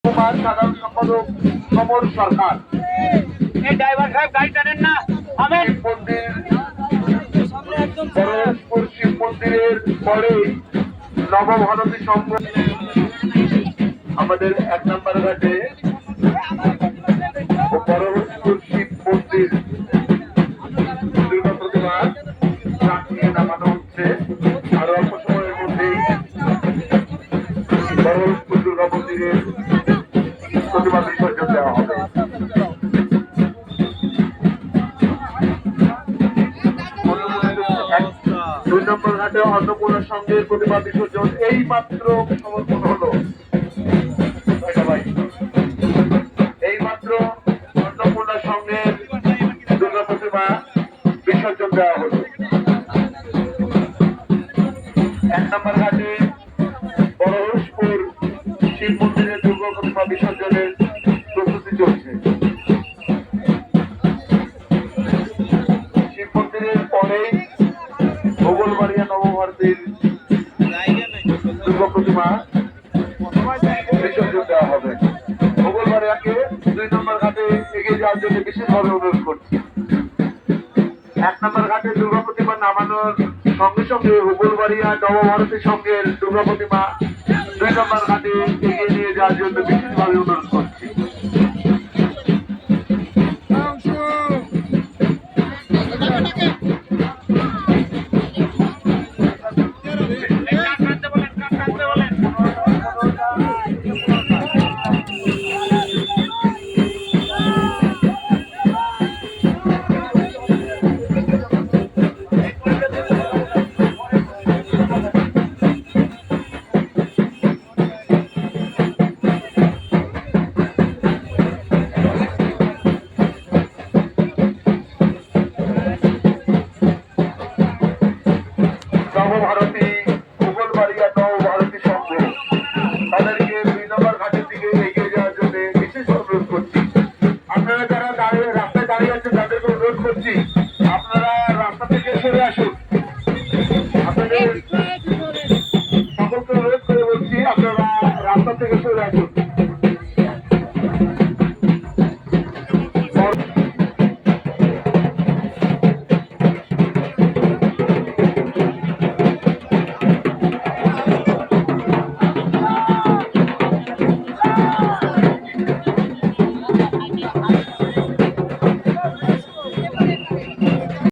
কুমার সাধারণ সম্পাদক সমর সরকার। এই ড্রাইভার সাহেব গাড়ি টানেন না, থামেন। শিব মন্দিরের পরেই নবভারতী সংঘ আমাদের 1 নম্বর ঘাটে পরমেশ্বর শিব মন্দির দুর্গা প্রতিমা নিয়ে নামানো হচ্ছে। আর অল্প সময়ের মধ্যেই পরমেশ্বর দুর্গা মন্দিরের প্রতিমা বিসর্জন দেওয়া হবে। দুই নম্বর ঘাটে অন্নপূর্ণা সংঘের প্রতিমা বিসর্জন এই মাত্র সমর্পণ হলো। এই মাত্র অন্নপূর্ণা সংঘের দুর্গা প্রতিমা বিসর্জন দেওয়া হলো। 1 নম্বর ঘাটে পরমেশ্বর শিব মন্দিরের দুর্গা প্রতিমা বিসর্জনের প্রস্তুতি চলছে। শিব মন্দিরের পরেই ভোগলবাড়িয়া নবভারতীর দুর্গা প্রতিমা বিসর্জন দেওয়া হবে। ভোগলবাড়িয়াকে 2 নম্বর ঘাটে এগিয়ে যাওয়ার জন্য বিশেষভাবে অনুরোধ করছি। 1 নম্বর ঘাটে দুর্গা প্রতিমা নামানোর সঙ্গে সঙ্গে ভোগলবাড়িয়া নবভারতী সংঘের দুর্গা প্রতিমা 2 নম্বর ঘাটে এগিয়ে নিয়ে যাওয়ার জন্য বিশেষভাবে অনুরোধ